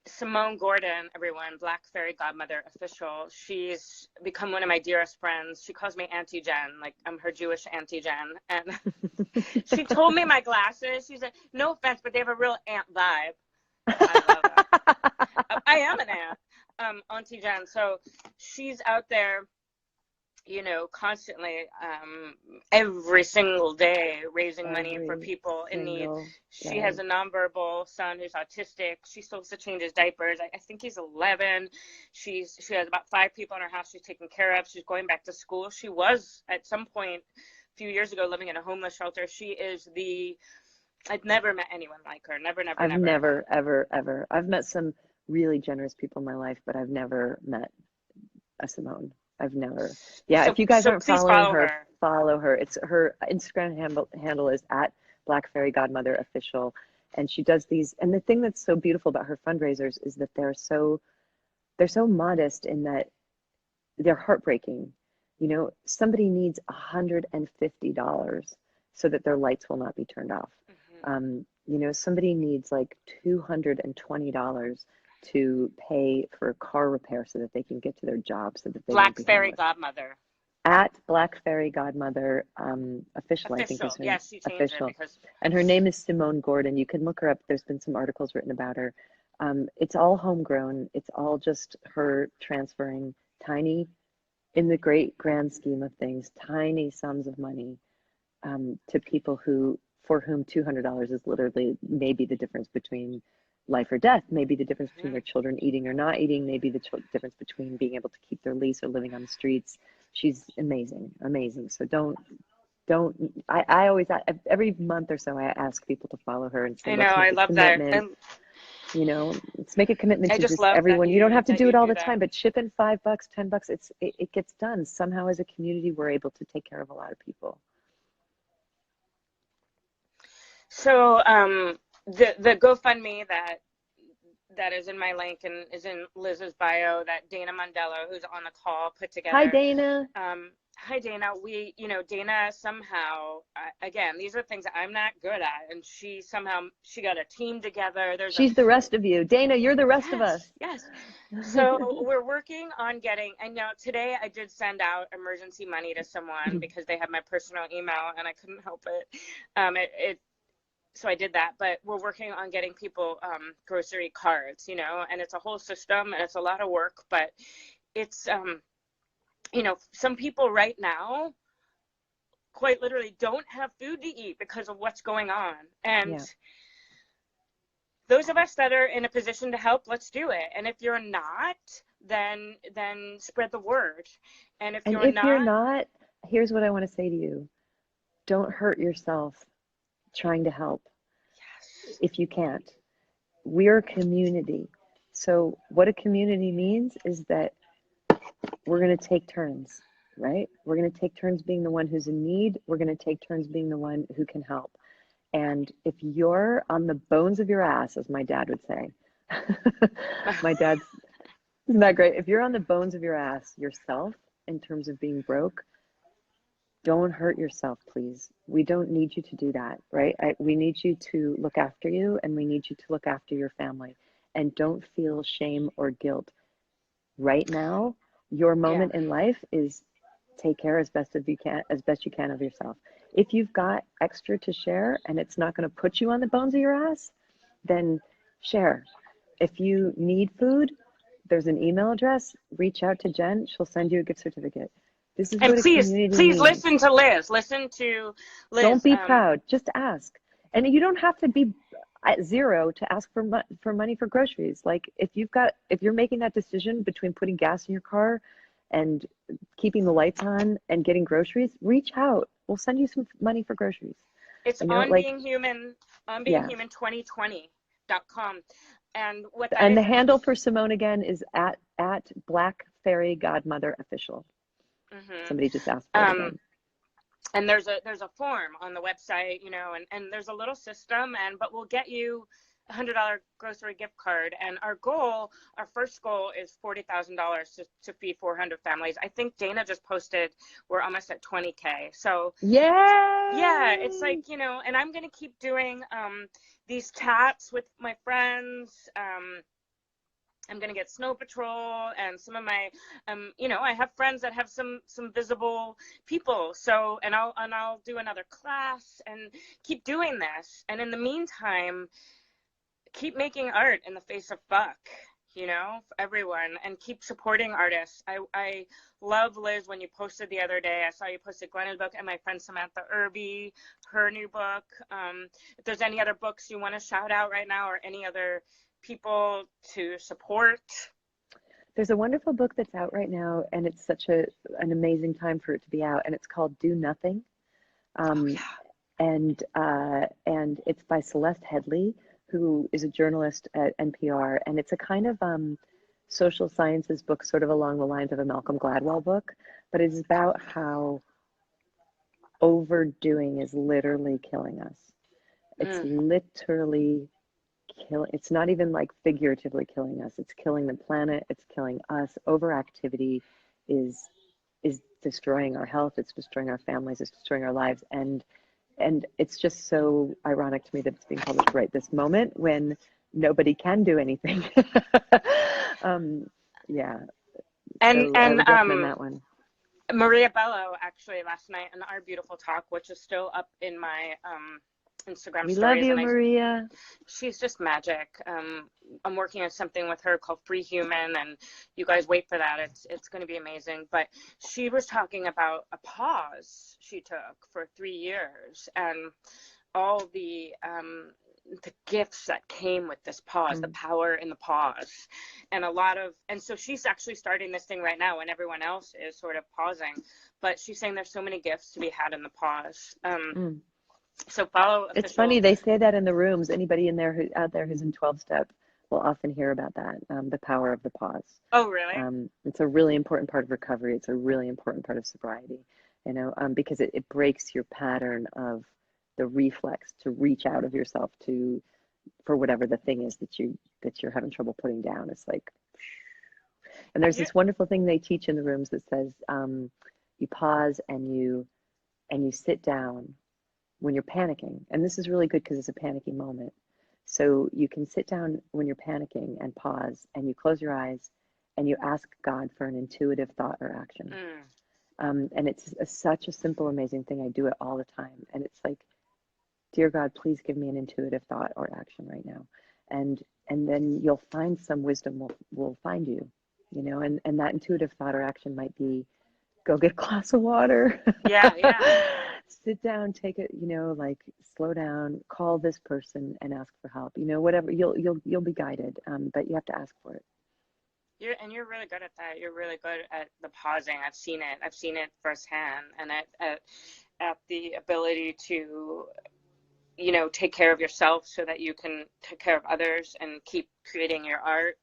Simone Gordon, everyone, Black Fairy Godmother official. She's become one of my dearest friends. She calls me Auntie Jen, like I'm her Jewish Auntie Jen. And she told me my glasses. She said, no offense, but they have a real aunt vibe. I love that. I am an aunt, Auntie Jen. So she's out there, you know, constantly, every single day, raising money for people in need. She has a nonverbal son who's autistic. She still has to change his diapers. I think he's 11. She has about 5 people in her house she's taking care of. She's going back to school. She was, at some point, a few years ago, living in a homeless shelter. She is I've never met anyone like her. Never. I've never, ever. I've met some really generous people in my life, but I've never met a Simone. I've never. Yeah, so, if you guys aren't following her, follow her. It's her Instagram handle is at Black Fairy Godmother Official, and she does these. And the thing that's so beautiful about her fundraisers is that they're so modest in that they're heartbreaking. You know, somebody needs $150 so that their lights will not be turned off. Mm-hmm. You know, somebody needs like $220 to pay for car repair so that they can get to their job, so that they Black Fairy Godmother. At Black Fairy Godmother official, I think is her yes, she changed official. It because... And her name is Simone Gordon. You can look her up. There's been some articles written about her. It's all homegrown. It's all just her transferring tiny, in the great grand scheme of things, tiny sums of money to people for whom $200 is literally maybe the difference between life or death, maybe the difference between their children eating or not eating, maybe the difference between being able to keep their lease or living on the streets. She's amazing. So I always, every month or so, I ask people to follow her and say, I know, I love that. And, you know, let's make a commitment to just love everyone. You don't have to do it all the time, but chip in $5, $10, it gets done. Somehow as a community, we're able to take care of a lot of people. So the GoFundMe that is in my link and is in Liz's bio that Dana Mondello, who's on the call, put together. Hi, Dana. Hi, Dana. Dana somehow, again, these are things that I'm not good at. And she got a team together. She's the rest of you. Dana, you're the rest of us. Yes. So we're working on getting, and now today I did send out emergency money to someone because they have my personal email and I couldn't help it. so I did that, but we're working on getting people grocery cards, you know, and it's a whole system and it's a lot of work, but it's, you know, some people right now quite literally don't have food to eat because of what's going on. And Yeah. those of us that are in a position to help, let's do it. And if you're not, then spread the word. And if And you're if you're not, not, here's what I want to say to you. Don't hurt yourself trying to help yes, if you can't. We're a community. So what a community means is that we're going to take turns, right? We're going to take turns being the one who's in need. We're going to take turns being the one who can help. And if you're on the bones of your ass, as my dad would say, my dad's, isn't that great? If you're on the bones of your ass yourself in terms of being broke, don't hurt yourself, please. We don't need you to do that, right? We need you to look after you, and we need you to look after your family. And don't feel shame or guilt. Right now, your yeah, moment in life is take care as best you can of yourself. If you've got extra to share and it's not going to put you on the bones of your ass, then share. If you need food, there's an email address. Reach out to Jen. She'll send you a gift certificate. This is and what a please community please means. listen to Liz. Listen to Don't Liz. be proud. Just ask. And you don't have to be at zero to ask for money for groceries. Like if you're making that decision between putting gas in your car and keeping the lights on and getting groceries, reach out. We'll send you some money for groceries. It's You know, on like, being human, yeah. 2020.com. And what that And is, the handle for Simone again is at Black Fairy Godmother Official. mm-hmm. Somebody just asked for it um, again. and there's a form on the website, you know, and there's a little system, but we'll get you $100 grocery gift card. And our first goal is $40,000 to feed 400 families. I think Dana just posted we're almost at 20K. So yeah, it's Yay! like, you know, and I'm gonna keep doing these chats with my friends. I'm gonna get Snow Patrol and some of my, you know, I have friends that have some visible people. So, and I'll do another class and keep doing this. And in the meantime, keep making art in the face of fuck, you know, for everyone, and keep supporting artists. I love, Liz, when you posted the other day. I saw you posted Glenna's book and my friend Samantha Irby, her new book. If there's any other books you want to shout out right now or any other people to support. There's a wonderful book that's out right now, and it's such an amazing time for it to be out, and it's called Do Nothing. Oh Um, and it's by Celeste Headley, who is a journalist at NPR, and it's a kind of social sciences book, sort of along the lines of a Malcolm Gladwell book, but it's about how overdoing is literally killing us. yeah. It's literally killing. It's not even like figuratively killing us. It's killing the planet. It's killing us. Overactivity is destroying our health. It's destroying our families. It's destroying our lives. And it's just so ironic to me that it's being published right this moment when nobody can do anything. Yeah. And So I would recommend that one. Maria Bello actually last night in Our Beautiful Talk, which is still up in my Instagram We love stories, you, and Maria. she's just magic. I'm working on something with her called Free Human, and you guys wait for that. It's going to be amazing. But she was talking about a pause she took for 3 years and all the gifts that came with this pause, the power in the pause, and and so she's actually starting this thing right now, and everyone else is sort of pausing. But she's saying there's so many gifts to be had in the pause. So follow It's official. funny, they say that in the rooms. Anybody in there out there who's in 12 step will often hear about that, the power of the pause. Oh, really? It's a really important part of recovery. It's a really important part of sobriety, you know, because it breaks your pattern of the reflex to reach out of yourself for whatever the thing is that you're having trouble putting down. It's like, and there's Yeah. this wonderful thing they teach in the rooms that says you pause and you sit down when you're panicking. And this is really good because it's a panicky moment. So you can sit down when you're panicking and pause, and you close your eyes and you ask God for an intuitive thought or action. And it's such a simple, amazing thing. I do it all the time. And it's like, dear God, please give me an intuitive thought or action right now. And then you'll find some wisdom will find you, you know, and that intuitive thought or action might be go get a glass of water. Yeah, yeah. Sit down, take it, you know, like slow down, call this person and ask for help. You know, whatever, you'll be guided, but you have to ask for it. You're really good at that. You're really good at the pausing. I've seen it. I've seen it firsthand, and at the ability to, you know, take care of yourself so that you can take care of others and keep creating your art.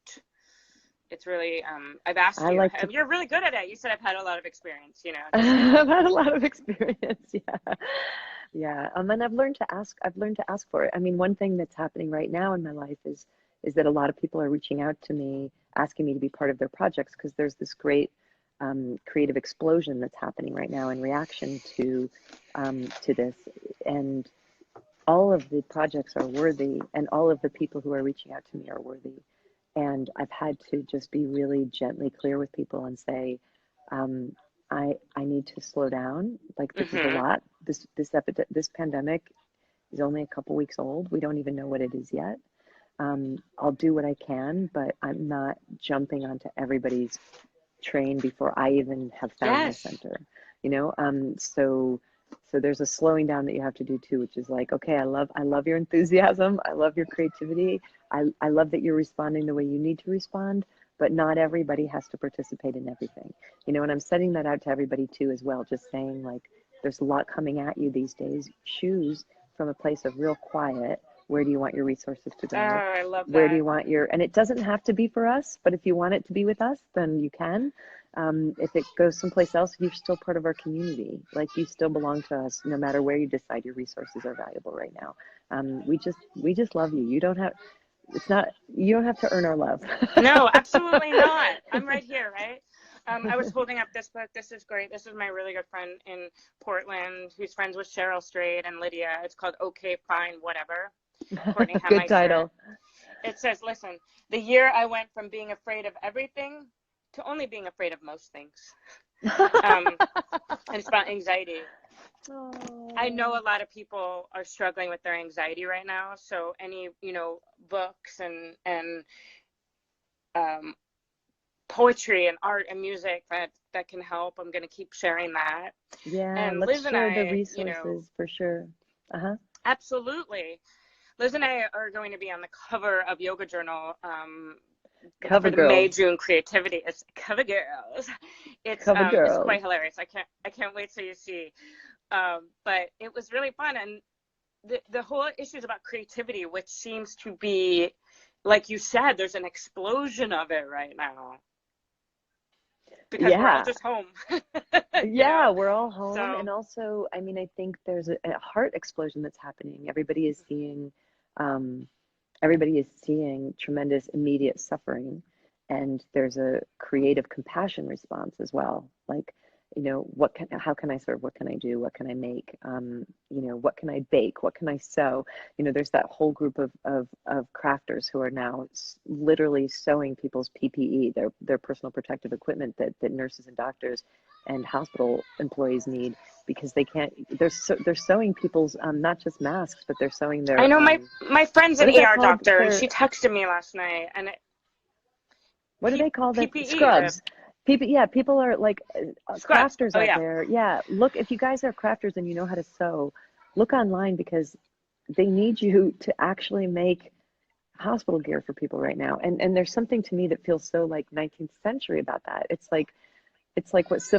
It's really, I've asked I you, like to, you're really good at it. You said I've had a lot of experience, you know. I've had a lot of experience. Yeah. Yeah. And I've learned to ask for it. I mean, one thing that's happening right now in my life is that a lot of people are reaching out to me, asking me to be part of their projects because there's this great creative explosion that's happening right now in reaction to this. And all of the projects are worthy, and all of the people who are reaching out to me are worthy. And I've had to just be really gently clear with people and say, um, I need to slow down. Like this is a lot. This pandemic is only a couple weeks old. We don't even know what it is yet. I'll do what I can, but I'm not jumping onto everybody's train before I even have found my Yes. center. You know, so there's a slowing down that you have to do too, which is like, okay, I love your enthusiasm. I love your creativity. I love that you're responding the way you need to respond, but not everybody has to participate in everything. You know, and I'm setting that out to everybody too as well, just saying like, there's a lot coming at you these days. Choose from a place of real quiet. Where do you want your resources to go? Oh, I love Where do that. you want your, and it doesn't have to be for us, but if you want it to be with us, then you can. If it goes someplace else, you're still part of our community. Like you still belong to us, no matter where you decide your resources are valuable right now. We just love you. You don't have, you don't have to earn our love. No, absolutely not. I'm right here, right? I was holding up this book. This is great. This is my really good friend in Portland who's friends with Cheryl Strayed and Lydia. It's called Okay, Fine, Whatever. Courtney Good Hameister. title. It says, listen, the year I went from being afraid of everything to only being afraid of most things. And it's about anxiety. Oh. I know a lot of people are struggling with their anxiety right now. So any, you know, books and poetry and art and music that can help, I'm going to keep sharing that. Yeah, And let's Liz and share the I, you know, resources for sure. absolutely. Liz and I are going to be on the cover of Yoga Journal Cover for the May girls. June creativity. It's Cover Girls. Cover It's girls. quite hilarious. I can't wait till you see. But it was really fun, and the whole issue is about creativity, which seems to be, like you said, there's an explosion of it right now because we're all Yeah. just home. Yeah, know? we're all home. So And also, I mean, I think there's a heart explosion that's happening. Um, everybody is seeing tremendous immediate suffering, and there's a creative compassion response as well. Like, you know, how can I serve? What can I do? What can I make? You know, what can I bake? What can I sew? You know, there's that whole group of crafters who are now literally sewing people's PPE, their personal protective equipment that nurses and doctors and hospital employees need, because they can't, they're sewing people's not just masks, but they're sewing I their know my friend's what an is that ER called? doctor, and she texted me last night, and What do they call the PPE, scrubs? People, yeah, people are like scrubs. crafters Oh out yeah. there. Yeah, look, if you guys are crafters and you know how to sew, look online, because they need you to actually make hospital gear for people right now. And there's something to me that feels so like 19th century about that. It's like what civil